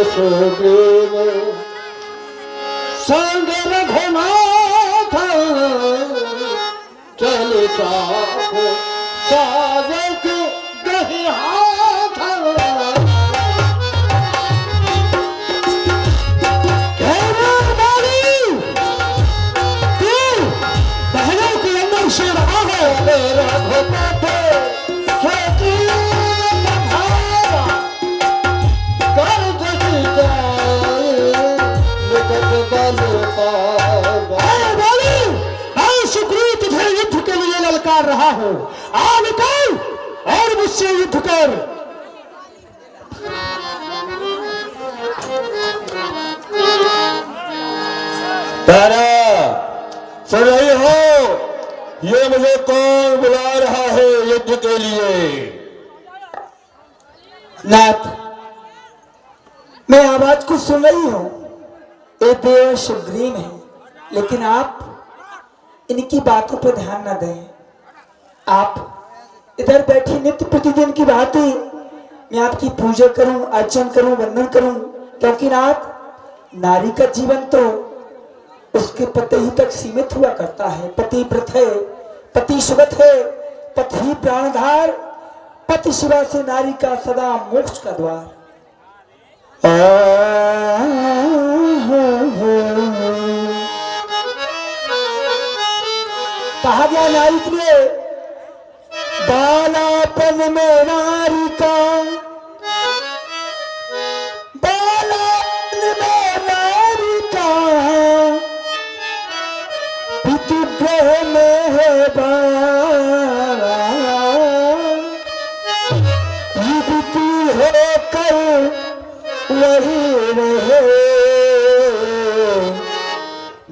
सुग्रीव संग रघुनाथ चल चाहो साजक गहि हाथ। बहनों के अंदर से रहा है रघुपत युद्ध के लिए ललकार रहा हो, आ निकल और मुझसे युद्ध कर। तारा सुन रही हो, ये मुझे कौन बुला रहा है युद्ध के लिए? नाथ, मैं आवाज को सुन रही हूं, ये देव सुग्रीव है, लेकिन आप इनकी बातों पर ध्यान न दें। आप इधर बैठी नित्य प्रतिदिन की बात ही मैं आपकी पूजा करूं, अर्चन करूं, वंदन करूं, क्योंकि नाथ नारी का जीवन तो उसके पति ही तक सीमित हुआ करता है। पति व्रत है, पति सुगत है, पति प्राणधार, पति शिवा से नारी का सदा मोक्ष का द्वार। कहा गया नारी के लिए बालापन में नारी का, बालापन में नारी का पितृगृह में है बाला, युवती होकर वही रहे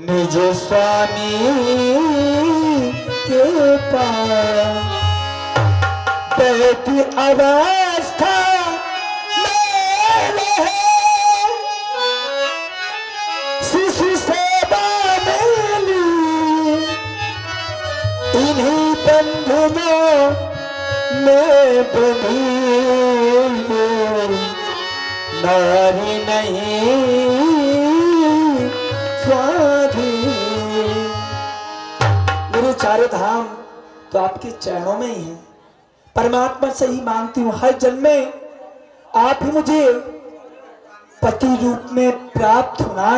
निज स्वामी के पास। बैठी अवस्था में रहे शिशु सेवा में ली, इन्हीं बंधनों में बनी नारी नहीं स्वाधीन। मेरे चारों धाम तो आपके चरणों में ही हैं। परमात्मा से ही मांगती हूँ, हर जन्म में आप ही मुझे पति रूप में प्राप्त होना,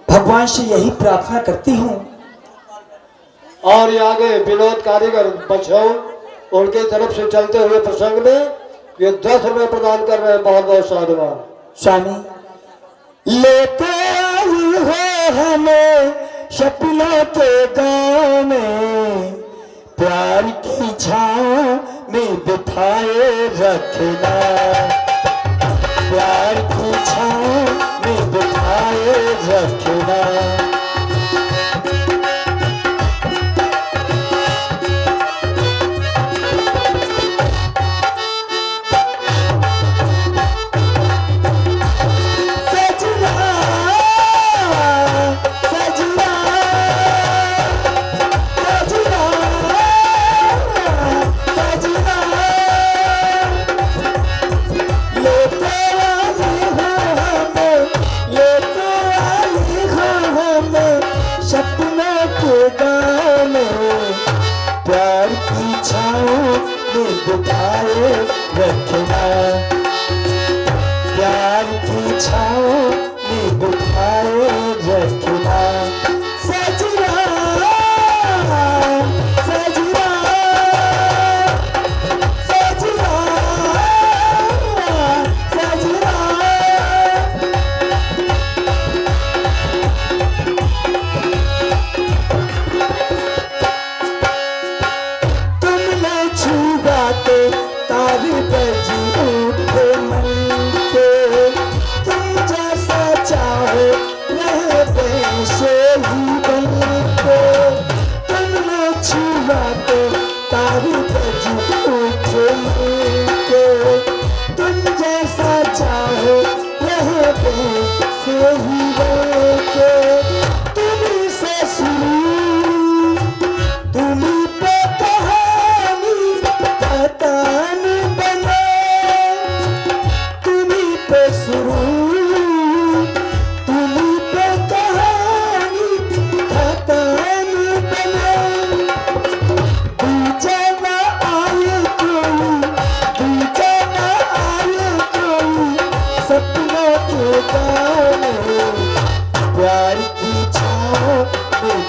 भगवान से यही प्रार्थना करती हूँ। और ये आगे विनोद कारीगर बचाओ उनके तरफ से चलते हुए प्रसंग में ये 10 रुपए प्रदान कर रहे हैं। बहुत बहुत साधुवाद। स्वामी लेते आई हो हमें सपनों के गाँव में, प्यार की छाँव में बिठाए रखना, प्यार की छाँव में बिठाए रखना। प्यार की छाँव में बिठाए रखना, प्यार की छाँव में बिठाए रखना। सजना सजना सजना सजना, तारी बजी उठे मन के, तुम जैसा चाहो रहे वैसे ही बन के। तुमने छुआ तो तारी बजी उठे मन के, तुम जैसा चाहो रहे वैसे ही बन के। तुम्ही से शुरू तुम्ही पे कहानी बताने बने,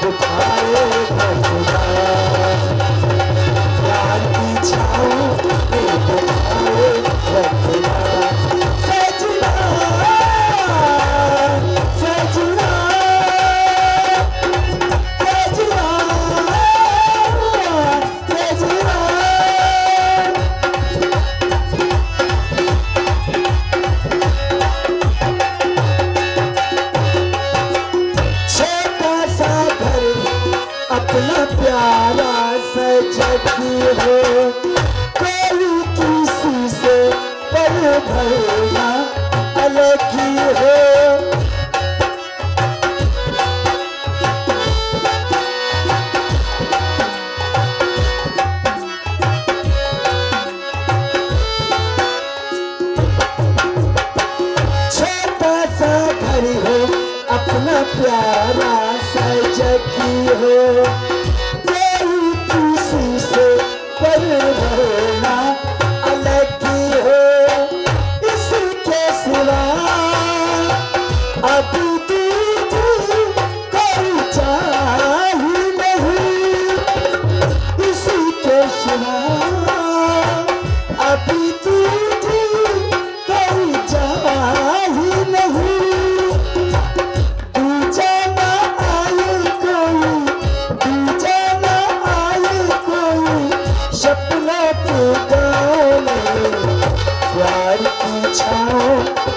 बिठाए रखना, प्यार की छाँव में बिठाए रखना। सजना सजना सजना सजना। छोटा सा घर अपना प्यारा सजती हो, कोई किसी से पर भरना अलग ही हो। छोटा सा घर हो अपना प्यारा सजती हो, कोई किसी से पर भरना अलग ही हो। इसके सिवा अब तुझे कोई चाही नहीं, इसके सिवा अब तुझे कोई चाही नहीं। दूजा ना आए कोई, दूजा ना आए कोई सपना के गाँव में, प्यार की छाँव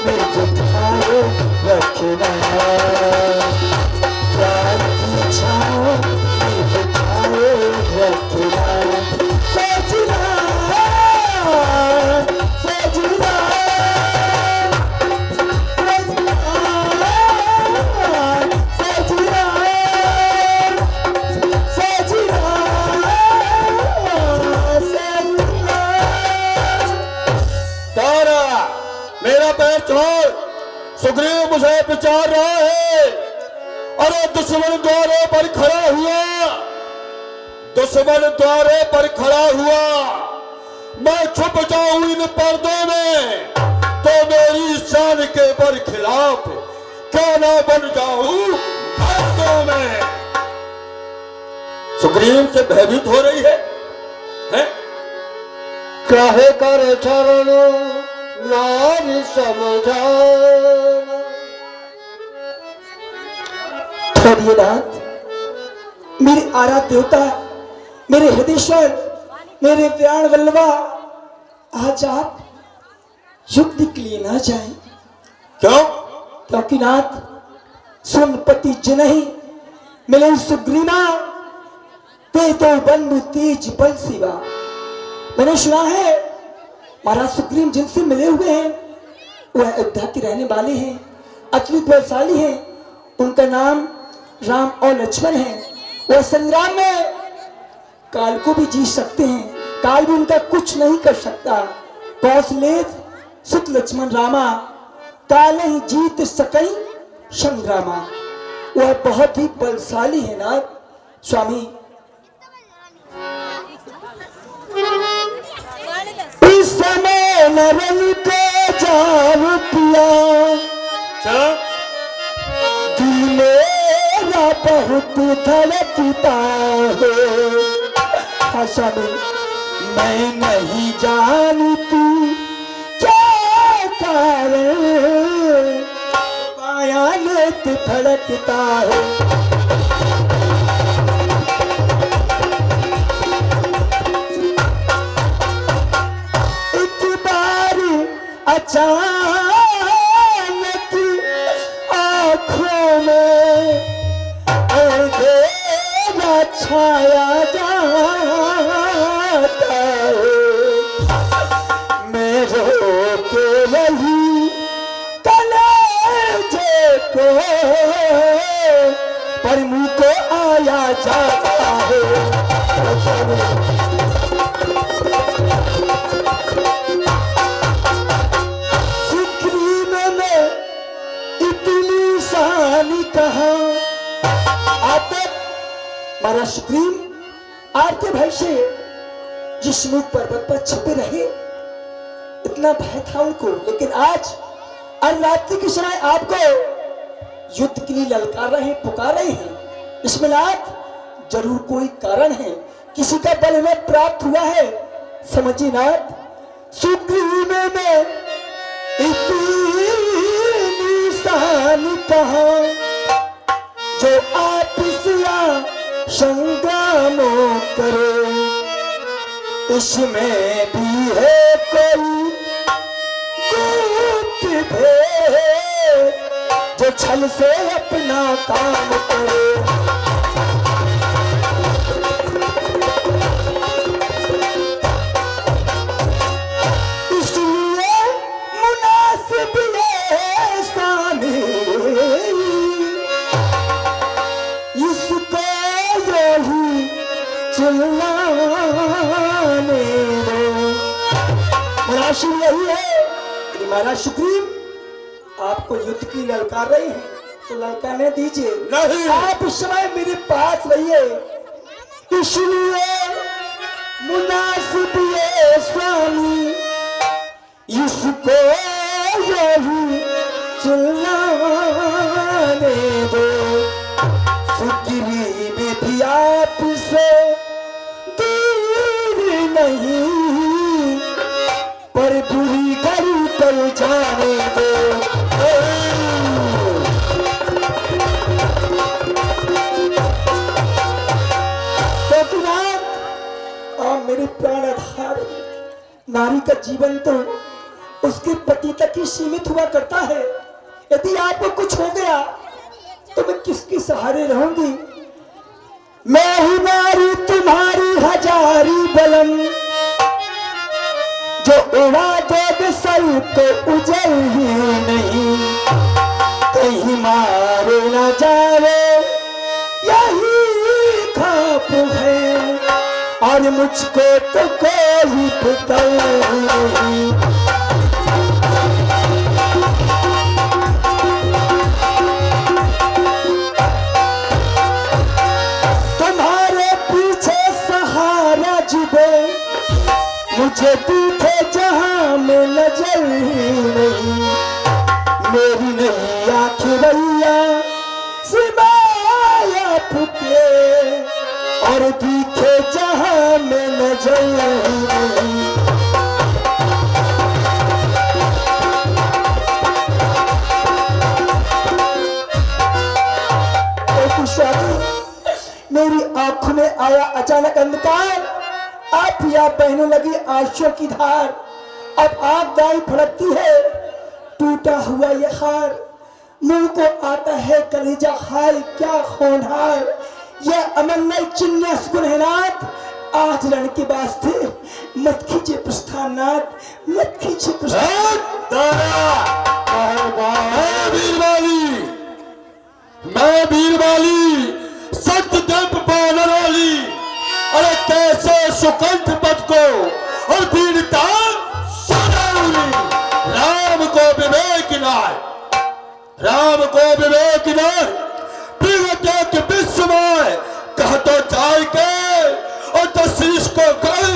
में बिठाए रखना, प्यार की छाँव में बिठाए रखना। सजना सजना तारा मेरा पैर छोड़, सुग्रीव मुझे विचार रहा है। अरे दुश्मन द्वारे पर खड़ा हुआ, दुश्मन द्वारे पर खड़ा हुआ, मैं छुप जाऊं इन पर्दों में तो मेरी शान के पर खिलाफ क्या ना बन जाऊं पर्दों में। सुग्रीव से भयभीत हो रही है? काहे कर चरण नारी समझाना। हरिनाथ, मेरे आराध्य देवता, मेरे हृदयेश्वर, मेरे प्राण वल्लभा, आज आप युद्ध के लिए ना जाएं। क्यों? क्योंकि नाथ सुनपति जनहि मिले सुग्रीवा, ते तो बंधु तेज बल सिवा। मैंने सुना है महाराज सुग्रीव जिनसे मिले हुए हैं वह अयोध्या के रहने वाले हैं, अत्यंत बलशाली हैं। उनका नाम राम और लक्ष्मण है। वह संग्राम में काल को भी जीत सकते हैं, काल भी उनका कुछ नहीं कर सकता। कौशलेय सुत लक्ष्मण रामा, काल ही जीत सकई संग्रामा। वह बहुत ही बलशाली है नाथ स्वामी। इस समय नरन को जान पिया, दिल मेरा बहुत धड़कता है। हाँ स्वामी, मैं नहीं जानती क्या कारण माया लेत धड़कता है। अचानक आँखों में अंधेरा छाया जाता है। मैं रो के रही कलेजे को, पर मुँह को आया जाता है। कहा आते महाराज सुग्रीव आपके भय से जिष्णु पर्वत पर छिपे रहे, इतना भय था उनको। लेकिन आज अर्धरात्रि के समय आपको युद्ध के लिए ललकार रहे, पुकार रहे हैं। इसमें नाथ जरूर कोई कारण है, किसी का बल हमें प्राप्त हुआ है। समझिए नाथ, सुग्रीव में इतनी निशान कहा, जो आपस या संग्रामों करे, इसमें भी है कोई गुप्त भेद, जो छल से अपना काम करे। इसलिए मुनासिब ये स्वामी, इसको यही चिल्लाने दो। मुनासिब यही है कि महाराज सुग्रीव आपको युद्ध की ललकार रही है, तो ललकारने दीजिए। नहीं। आप इस समय मेरे पास रहिए, इसलिए मुनासिब ये स्वामी, इसको यही चिल्लाने दो। सुग्रीव भी आपसे दूर नहीं, पर बुरी घड़ी पर जाने दो। मेरे प्राण आधार नारी का जीवन तो उसके पति तक ही सीमित हुआ करता है। यदि आपको कुछ हो गया तो मैं किसके सहारे रहूंगी? मैं ही नारी तुम्हारी हजारी बलम, जो उड़ा दोगे सर तो उजल ही नहीं, कहीं मारे न जावे यही खाप है, और मुझको तो कोई फिक्र नहीं। तुम्हारे पीछे सहारा जुबे, मुझे दिखे जहां में नजर ही नहीं, मेरी नहीं आँखें भैया सिवाया फुके, और दिखे जहां में नजर नहीं। मेरी आंखों में आया अचानक अंधकार, आप या बहने लगी आंसुओं की धार। अब आग दाई फड़कती है, टूटा हुआ ये हार, मुंह को आता है कलेजा, हाय क्या होनहार। यह अमन्नय चिन्ह सुगुन है नाथ, आज रण के वास्ते मत खींचे प्रस्थान नाथ, मत खींचे प्रस्थान। मैं वीरवाली सत्य दंप बानर वाली, अरे कैसे सुकंठ पद को और वीरता सदाउली। राम को विवेक नाय, राम को विवेक नाय, प्रिय के विश्व में कह तो जाए के और तशीष को कहे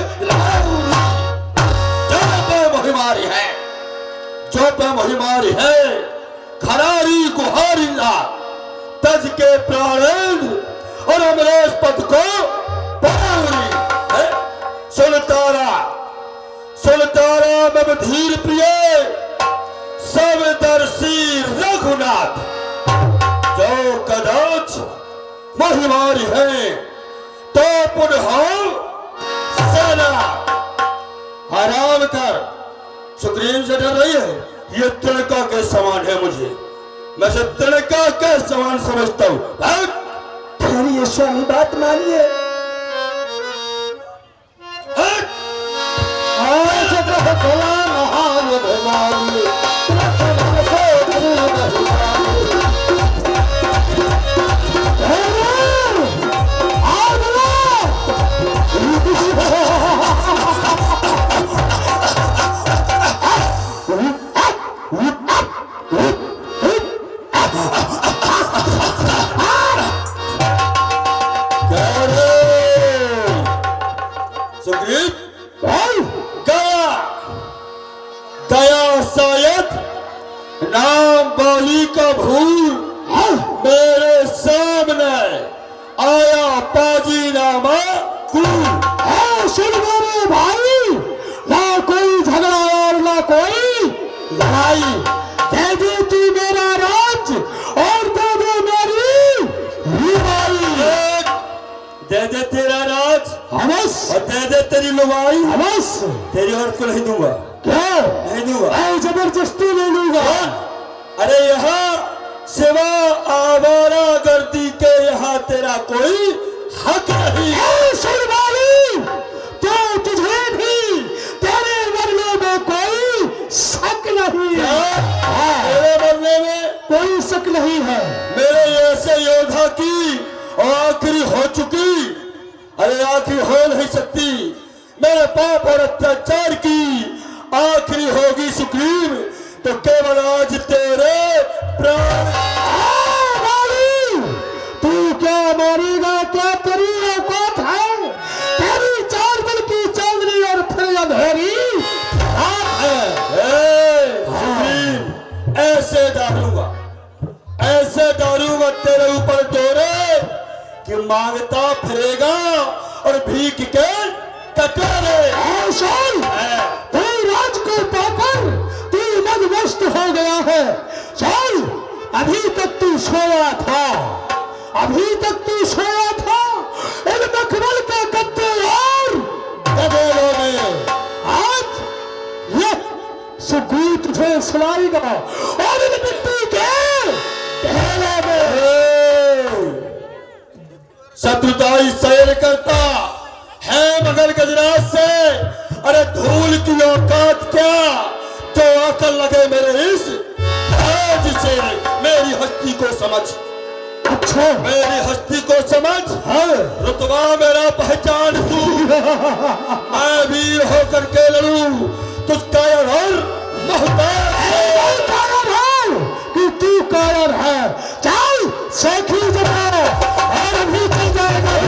जो पे महिमारी है, जो पे महिमारी है, खरारी गुहारी ला तज के प्राण और अमरेश पद को पाऊरी है। सुलतारा में धीर प्रिय सब दर्शी रघुनाथ, जो कदाच महिमारी है तो पुनः सेना। आराम कर, सुग्रीव से डर रही है, ये तिनका के समान है, मुझे मैं से तिनका के समान समझता हूं। ठहरिए स्वामी, बात मानिए। नाम बोली का भूल मेरे सामने दे दे तेरा राज हमस और दे दे तेरी लुगाई, हमस तेरी औरत को नहीं दूंगा, क्या नहीं दूंगा। मैं जबरदस्ती ले लूंगा। अरे यहाँ सिवा आवारा गर्दी के यहाँ तेरा कोई हक नहीं। सुरवाली तो तुझे भी तेरे मरने में कोई शक नहीं है। मेरे मरने में कोई शक नहीं है। मेरे ऐसे योद्धा की आखिरी हो चुकी, अरे आखिरी हो नहीं सकती। मेरे पाप और अत्याचार की आखिरी होगी सुग्रीव, तो केवल आज तेरे प्राण। तू क्या मारेगा? क्या तेरी औकात है? तेरी चार दिन की चांदनी और फिर अंधेरी रात है। सुग्रीव ऐसे डालूंगा तेरे ऊपर डोरे कि मांगता फिरेगा और भीख के कटोरे। तू राज को पाकर तू मदमस्त हो गया है। चल, अभी तक तू सोया था, अभी तक तू सोया था इन मखमल के गद्दे और गदेलों में। आज ये सुग्रीव तुझे सुनाएगा और इन मिट्टी के ढेले में। शत्रुताई सैर करता है मगर गजराज से, अरे धूल की औकात क्या तो अकल लगे मेरे इस आज से। मेरी हस्ती को समझ, अच्छा मेरी हस्ती को समझ। रुतबा मेरा पहचान तू, मैं वीर होकर के लड़ूं तुझका और मोहताज कि तू कायर है। चल शेखी जमा और अभी चल जाएगा।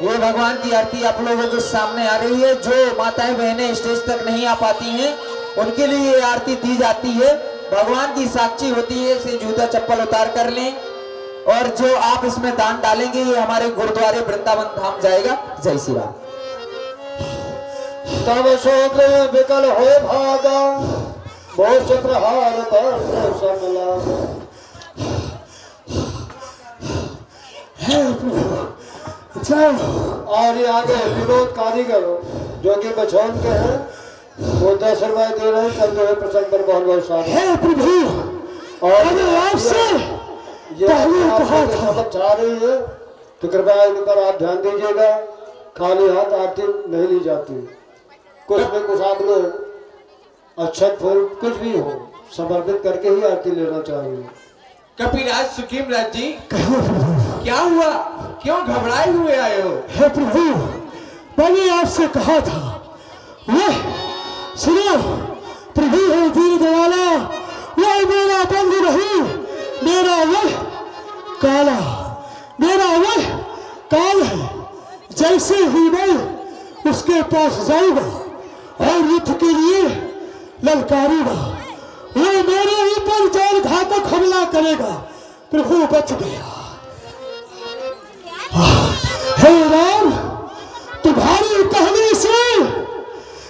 ये भगवान की आरती आप लोगों के सामने आ रही है। जो माताएं बहनें स्टेज तक नहीं आ पाती हैं उनके लिए ये आरती दी जाती है। भगवान की साक्षी होती है, इसे जूता चप्पल उतार कर लें। और जो आप इसमें दान डालेंगे ये हमारे गुरुद्वारे वृंदावन धाम जाएगा। जय श्री राम। तब शोक विकल हो भागा, मोक्ष प्रहार पर सकला। और ये आगे विनोद कारीगर जो कि बछौन के हैं, वो 10 रुपए दे रहे हैं चलते हुए प्रसंग पर बहुत बहुत सारे। हे प्रभु, और आपसे ये सबक चाह रही है तो कृपया इन पर आप ध्यान दीजिएगा। खाली हाथ आरती नहीं ली जाती। कुछ में कुछ आप लोग अक्षत फूल कुछ भी हो समर्पित करके ही आरती लेना चाहिए। कपिराज सुखीम राज जी, क्या हुआ? क्यों घबराए हुए आए हो? हे प्रभु, मैंने आपसे कहा था, वह सुनो प्रभु है दीन दयाला, वह मेरा बंधु नहीं, मेरा वह काला, मेरा काल है, जैसे ही मैं उसके पास जाऊंगा और युद्ध के लिए ललकारूंगा, वो मेरे ऊपर जान घातक हमला करेगा। प्रभु बच गया। हे राम, तुम्हारे कहने से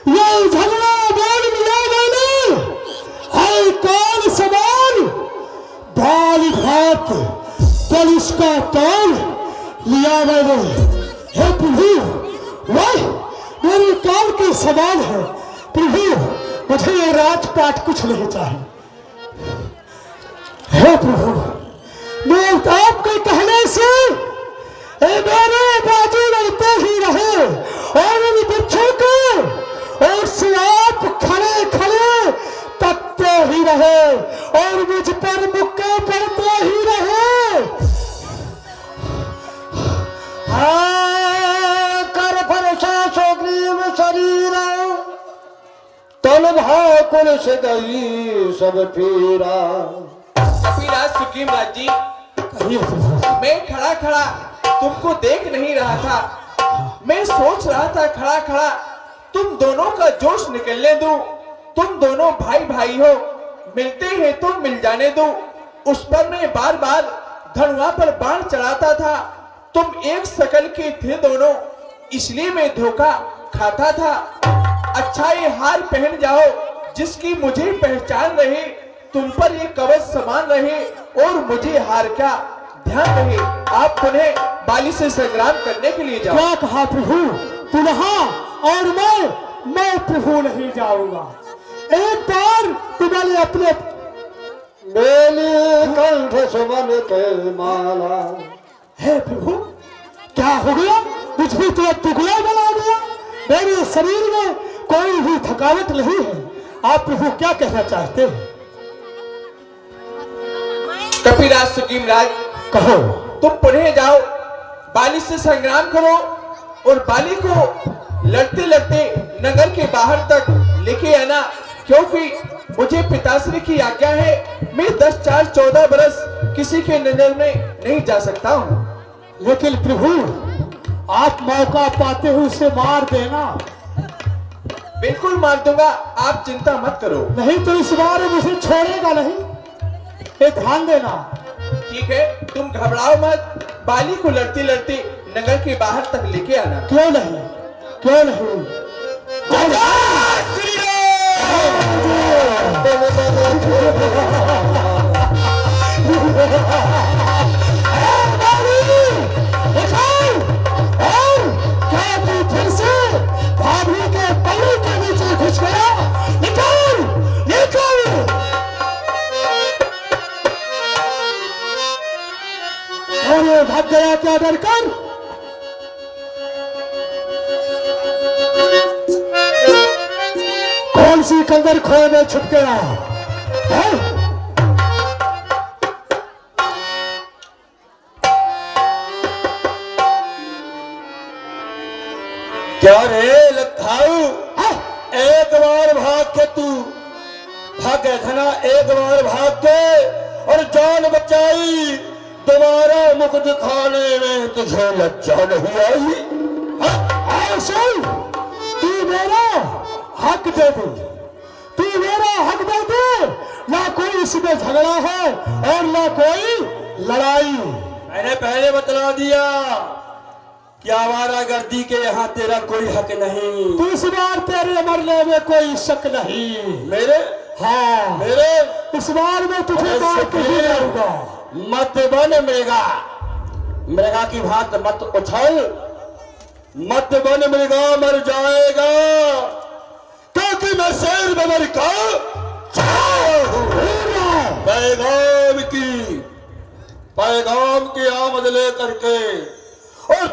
ये झगड़ा बोल मिला मैंने, है काल समान बाल भात पुलिस का ताल लिया मैंने। हे प्रभु, वह मेरे काल के समान है। प्रभु, मुझे ये राजपाट कुछ नहीं चाहिए। हे प्रभु, मैं आपके कहने से मेरे बाजू लड़ते ही रहे और उन बच्चों को और से आप खड़े खड़े तकते ही रहे और मुझ पर मुक्के पड़ते ही रहे। कर फरसा सुग्रीव शरीर तल भाकुल से गई सब पीरा। कपिराज सुग्रीवराज जी, मैं खड़ा खड़ा तुमको देख नहीं रहा था। मैं सोच रहा था खड़ा खड़ा तुम दोनों का जोश निकलने दूं। तुम दोनों भाई भाई हो, मिलते हैं तो मिल जाने दो। उस पर मैं बार बार धनुआ पर बाण चढ़ाता था। तुम एक शकल के थे दोनों, इसलिए मैं धोखा खाता था। अच्छा ये हार पहन जाओ जिसकी मुझे पहचान रहे, तुम पर ये कवच समान रहे और मुझे हार का ध्यान रहे। आप पुनः बाली से संग्राम करने के लिए जाओ। क्या कहा प्रभु? पुनः? और मैं प्रभु नहीं जाऊंगा। एक बार तुम्हारे अपने मेले कंठ सुमन के माला। हे प्रभु, क्या हो गया? मुझ भी तो टुकड़ा बना दिया। मेरे शरीर में कोई भी थकावट नहीं है। आप प्रभु क्या कहना चाहते हैं? कपिराज सुग्रीवराज, कहो। तुम पुनः जाओ, बाली से संग्राम करो और बाली को लड़ते लड़ते नगर के बाहर तक लेके आना, क्योंकि मुझे पिताश्री की आज्ञा है। मैं 10, 4, 14 बरस किसी के नजर में नहीं जा सकता हूँ। लेकिन प्रभु, आप मौका पाते हुए उसे मार देना। बिल्कुल मार दूंगा, आप चिंता मत करो। नहीं तो इस बार मुझे छोड़ेगा नहीं, ये ध्यान देना। ठीक है, तुम घबराओ मत। बाली को लड़ते लड़ते नगर के बाहर तक लेके आना। क्यों नहीं, क्यों नहीं। क्या तू फिर से भाभी के पल्लू के नीचे घुस गया? निकल, निकल। अरे भाग गया क्या डर कर? कौन सी कंदर खोए में छुप गया है? क्या रे लखाऊ, एक बार भाग के तू भाग गया था ना, एक बार भाग के और जान बचाई। दोबारा मुख दिखाने में तुझे लज्जा नहीं आई? सुन, तू मेरा हक दे दे, तू मेरा हक दे दे। ना कोई इसमें झगड़ा है और ना कोई लड़ाई। मैंने पहले बतला दिया कि आवारागर्दी के यहाँ तेरा कोई हक नहीं। तो इस बार तेरे मरने में कोई शक नहीं। मेरे? हाँ, मेरे? इस बार मैं तुझे मार के ही रहूंगा। मत बन मृगा, मृगा की भांत मत उछल। मत बन मृगा, मर जाएगा, क्योंकि मैं शेर बबर का पैगाम की आमद लेकर के और